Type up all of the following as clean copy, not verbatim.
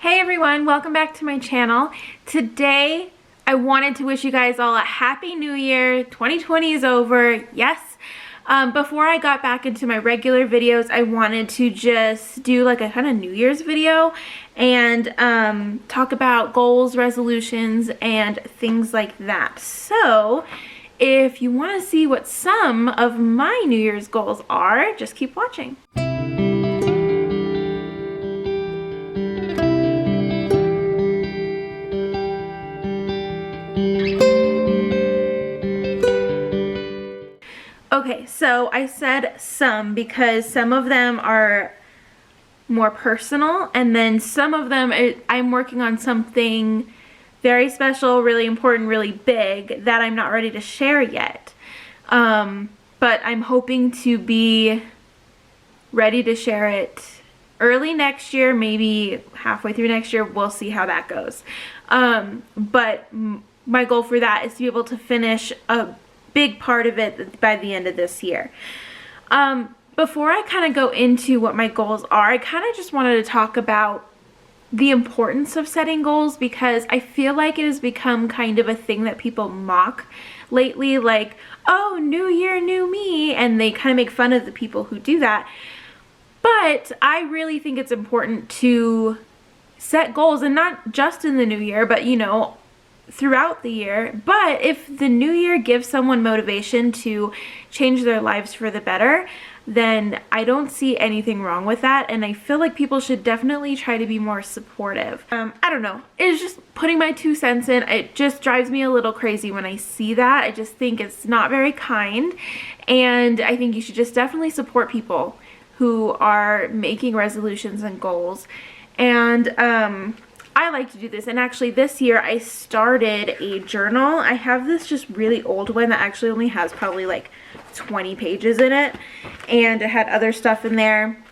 Hey everyone, welcome back to my channel. Today I wanted to wish you guys all a happy new year. 2020 is over, yes. Before I got back into my regular videos, I wanted to just do like a kind of New Year's video and talk about goals, resolutions, and things like that. So if you want to see what some of my New Year's goals are, just keep watching. Okay, so I said some because some of them are more personal, and then some of them I'm working on something very special, really important, really big that I'm not ready to share yet. But I'm hoping to be ready to share it early next year, maybe halfway through next year. We'll see how that goes. But my goal for that is to be able to finish a big part of it by the end of this year. Before I kind of go into what my goals are, I kind of just wanted to talk about the importance of setting goals, because I feel like it has become kind of a thing that people mock lately, like, oh, new year, new me, and they kind of make fun of the people who do that. But I really think it's important to set goals, and not just in the new year, but you know, throughout the year. But if the new year gives someone motivation to change their lives for the better, then I don't see anything wrong with that, and I feel like people should definitely try to be more supportive. I don't know, it's just putting my 2 cents in. It just drives me a little crazy when I see that. I just think it's not very kind, and I think you should just definitely support people who are making resolutions and goals. And I like to do this, and actually this year I started a journal. I have this just really old one that actually only has probably like 20 pages in it, and it had other stuff in there,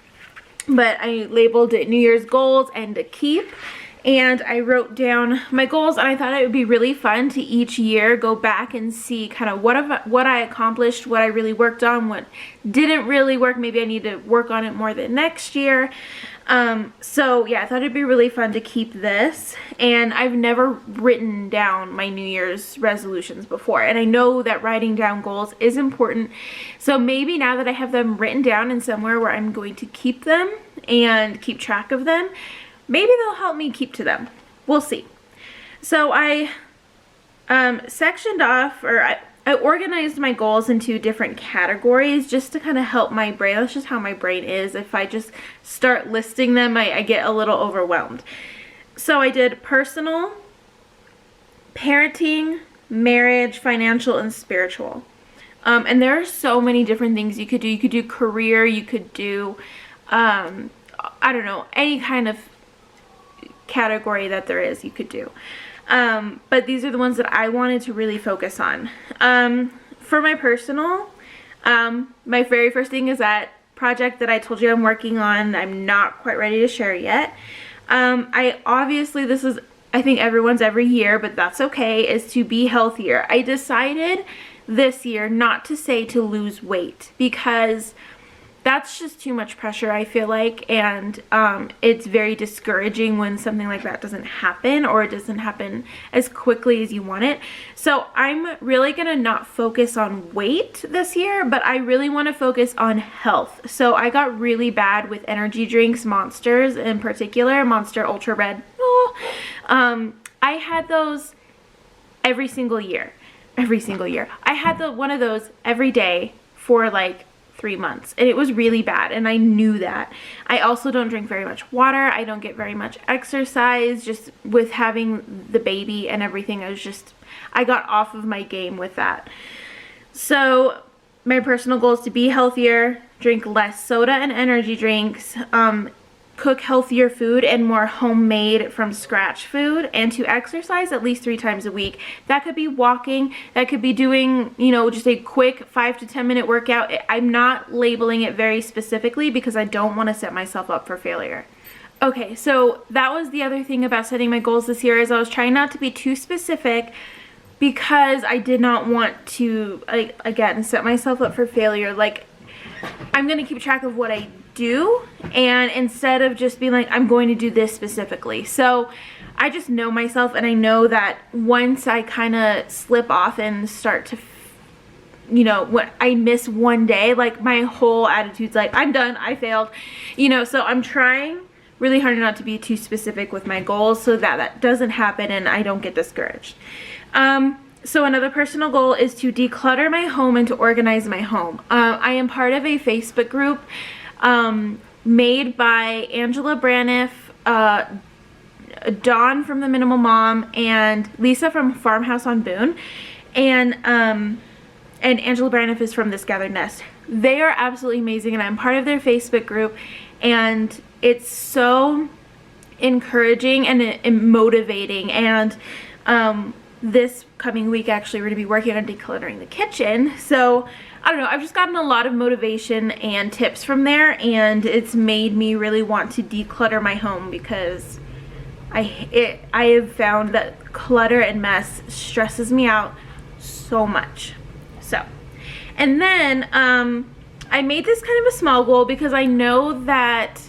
but I labeled it New Year's goals and to keep, and I wrote down my goals, and I thought it would be really fun to each year go back and see kind of what I accomplished, what I really worked on, what didn't really work, maybe I need to work on it more the next year. So yeah, I thought it'd be really fun to keep this, and I've never written down my New Year's resolutions before, and I know that writing down goals is important, so maybe now that I have them written down in somewhere where I'm going to keep them and keep track of them, maybe they'll help me keep to them. We'll see. So I sectioned off, or I organized my goals into different categories just to kind of help my brain. That's just how my brain is. If I just start listing them, I get a little overwhelmed. So I did personal, parenting, marriage, financial, and spiritual. And there are so many different things you could do. You could do career, you could do, I don't know, any kind of category that there is, you could do. But these are the ones that I wanted to really focus on. For my personal, my very first thing is that project that I told you I'm working on. I'm not quite ready to share yet. I obviously, this is, I think everyone's every year, but that's okay, is to be healthier. I decided this year not to say to lose weight, because that's just too much pressure, I feel like, and it's very discouraging when something like that doesn't happen, or it doesn't happen as quickly as you want it. So I'm really gonna not focus on weight this year, but I really want to focus on health. So I got really bad with energy drinks, Monsters in particular, Monster Ultra Red. I had those every single year. I had one of those every day for like 3 months, and it was really bad, and I knew that. I also don't drink very much water. I don't get very much exercise. Just with having the baby and everything, I got off of my game with that. So my personal goal is to be healthier, drink less soda and energy drinks, cook healthier food and more homemade from scratch food, and to exercise at least 3 times a week. That could be walking, that could be doing, you know, just a quick 5 to 10 minute workout. I'm not labeling it very specifically because I don't want to set myself up for failure. Okay, so that was the other thing about setting my goals this year, is I was trying not to be too specific, because I did not want to, like, again, set myself up for failure. Like, I'm gonna keep track of what I do, and instead of just being like, I'm going to do this specifically. So I just know myself, and I know that once I kind of slip off and start to, you know, when I miss one day, like my whole attitude's like, I'm done, I failed, you know. So I'm trying really hard not to be too specific with my goals so that that doesn't happen and I don't get discouraged. So another personal goal is to declutter my home and to organize my home. I am part of a Facebook group made by Angela Braniff, Dawn from The Minimal Mom, and Lisa from Farmhouse on Boone, and Angela Braniff is from This Gathered Nest. They are absolutely amazing, and I'm part of their Facebook group, and it's so encouraging and motivating. And this coming week, actually, we're going to be working on decluttering the kitchen. So I don't know, I've just gotten a lot of motivation and tips from there, and it's made me really want to declutter my home, because I have found that clutter and mess stresses me out so much. So, and then I made this kind of a small goal because I know that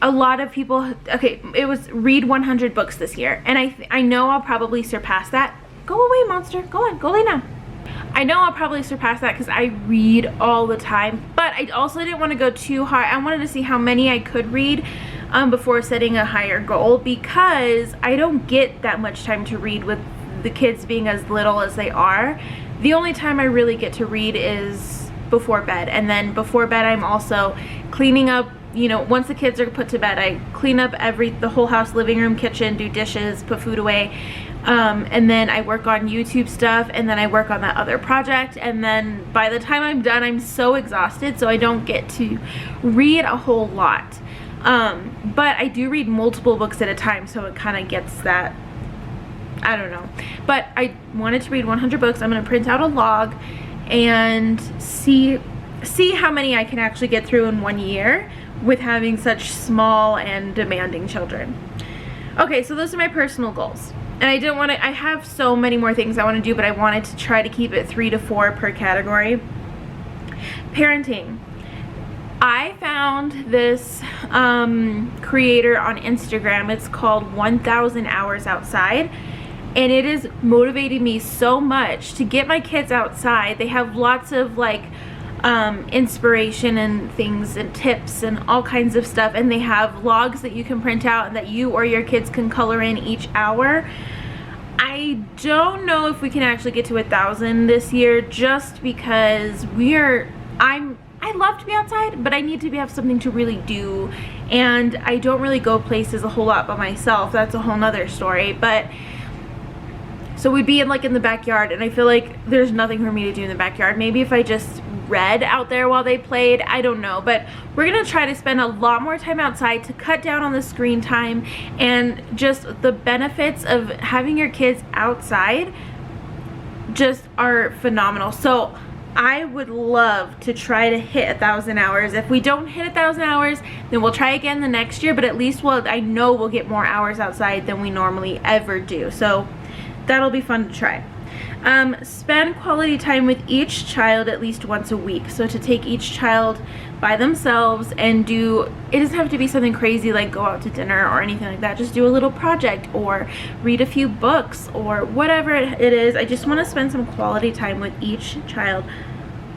a lot of people, okay, it was read 100 books this year, and I know I'll probably surpass that. Go away, monster. Go on, go lay down. I know I'll probably surpass that because I read all the time, but I also didn't want to go too hard. I wanted to see how many I could read before setting a higher goal, because I don't get that much time to read with the kids being as little as they are. The only time I really get to read is before bed, and then before bed I'm also cleaning up, you know, once the kids are put to bed, I clean up the whole house, living room, kitchen, do dishes, put food away, and then I work on YouTube stuff, and then I work on that other project, and then by the time I'm done, I'm so exhausted, so I don't get to read a whole lot. But I do read multiple books at a time, so it kind of gets that, I don't know. But I wanted to read 100 books. I'm going to print out a log and see how many I can actually get through in 1 year with having such small and demanding children. Okay, so those are my personal goals. And I didn't want to, I have so many more things I want to do, but I wanted to try to keep it 3 to 4 per category. Parenting. I found this creator on Instagram. It's called 1000 Hours Outside, and it is motivating me so much to get my kids outside. They have lots of like inspiration and things and tips and all kinds of stuff, and they have logs that you can print out and that you or your kids can color in each hour. I don't know if we can actually get to 1,000 this year, just because I love to be outside, but I need to have something to really do, and I don't really go places a whole lot by myself. That's a whole nother story. But so we'd be in the backyard, and I feel like there's nothing for me to do in the backyard. Maybe if I just read out there while they played, I don't know. But we're gonna try to spend a lot more time outside to cut down on the screen time, and just the benefits of having your kids outside just are phenomenal. So I would love to try to hit 1,000 hours. If we don't hit 1,000 hours, then we'll try again the next year, but at least I know we'll get more hours outside than we normally ever do. So that'll be fun to try. Spend quality time with each child at least once a week. So to take each child by themselves and it doesn't have to be something crazy like go out to dinner or anything like that. Just do a little project or read a few books or whatever it is. I just want to spend some quality time with each child,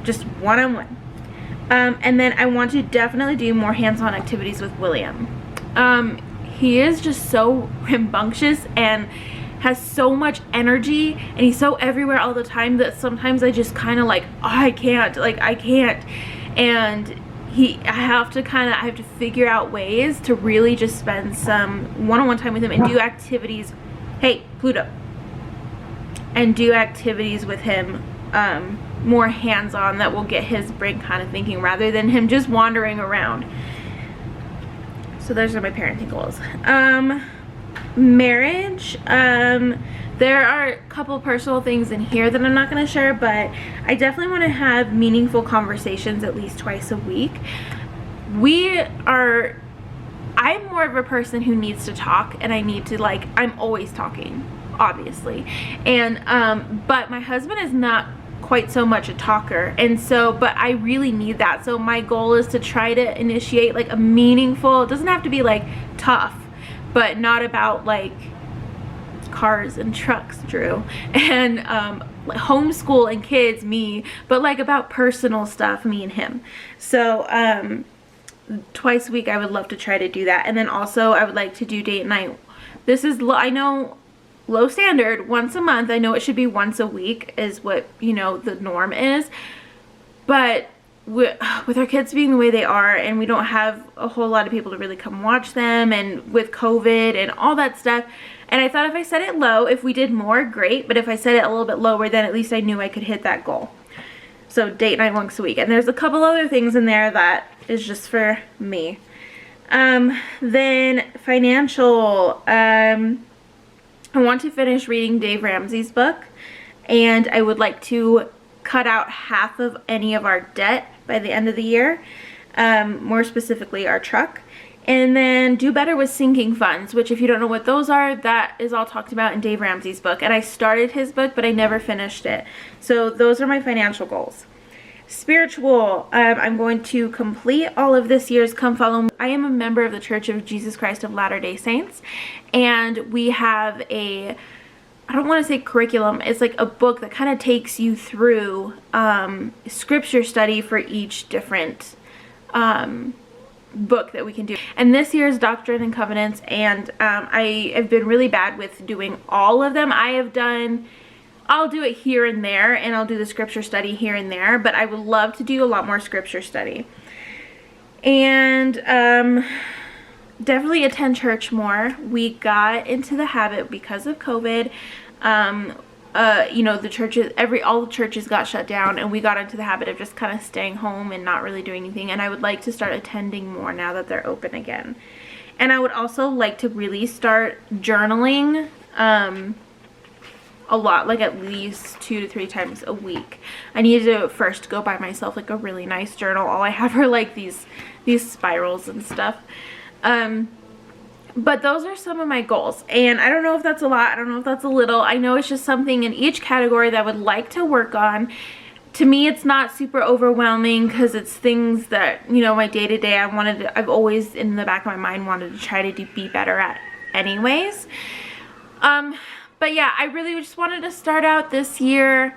just one-on-one. And then I want to definitely do more hands-on activities with William. He is just so rambunctious and has so much energy, and he's so everywhere all the time that sometimes I just kind of like, oh, I can't, and I have to figure out ways to really just spend some one-on-one time with him and do activities. Hey, Pluto. And do activities with him, more hands-on, that will get his brain kind of thinking rather than him just wandering around. So those are my parenting goals. Marriage, there are a couple personal things in here that I'm not going to share, but I definitely want to have meaningful conversations at least twice a week. I'm more of a person who needs to talk, and I need to I'm always talking, obviously, and but my husband is not quite so much a talker, and so, but I really need that. So my goal is to try to initiate like a meaningful, it doesn't have to be like tough, but not about like cars and trucks, Drew, and homeschool and kids, me, but like about personal stuff, me and him. So twice a week I would love to try to do that. And then also I would like to do date night. This is, I know, low standard, once a month. I know it should be once a week is what, you know, the norm is, but with our kids being the way they are, and we don't have a whole lot of people to really come watch them, and with COVID and all that stuff, and I thought if I set it low, if we did more, great, but if I set it a little bit lower, then at least I knew I could hit that goal. So date night once a week. And there's a couple other things in there that is just for me. Then financial, I want to finish reading Dave Ramsey's book, and I would like to cut out half of any of our debt by the end of the year, more specifically our truck, and then do better with sinking funds, which if you don't know what those are, that is all talked about in Dave Ramsey's book, and I started his book but I never finished it. So those are my financial goals. Spiritual, I'm going to complete all of this year's Come Follow Me. I am a member of the Church of Jesus Christ of Latter-day Saints, and we have a, I don't want to say curriculum, it's like a book that kind of takes you through scripture study for each different book that we can do. And this year's Doctrine and Covenants, and I have been really bad with doing all of them. I'll do it here and there, and I'll do the scripture study here and there, but I would love to do a lot more scripture study. And definitely attend church more. We got into the habit because of COVID. You know, the churches, all the churches got shut down, and we got into the habit of just kind of staying home and not really doing anything. And I would like to start attending more now that they're open again. And I would also like to really start journaling a lot, like at least 2 to 3 times a week. I need to first go buy myself like a really nice journal. All I have are like these spirals and stuff. But those are some of my goals, and I don't know if that's a lot, I don't know if that's a little. I know it's just something in each category that I would like to work on. To me, it's not super overwhelming because it's things that, you know, my day-to-day I've always in the back of my mind wanted to try to be better at anyways. But yeah, I really just wanted to start out this year,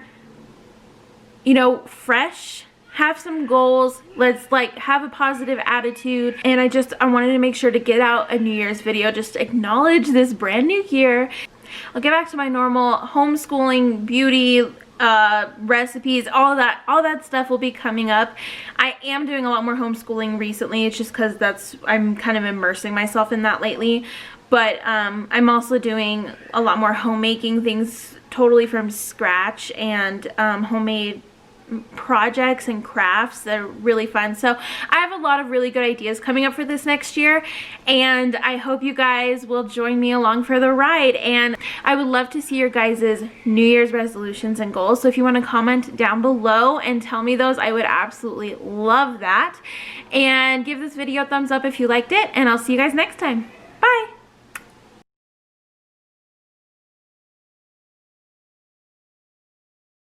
you know, fresh, have some goals, let's like have a positive attitude, and I wanted to make sure to get out a New Year's video just to acknowledge this brand new year. I'll get back to my normal homeschooling, beauty, recipes, all that stuff will be coming up. I am doing a lot more homeschooling recently. It's just because I'm kind of immersing myself in that lately. But I'm also doing a lot more homemaking things totally from scratch, and homemade projects and crafts that are really fun. So I have a lot of really good ideas coming up for this next year, and I hope you guys will join me along for the ride. And I would love to see your guys' New Year's resolutions and goals. So if you want to comment down below and tell me those, I would absolutely love that. And give this video a thumbs up if you liked it, and I'll see you guys next time. Bye!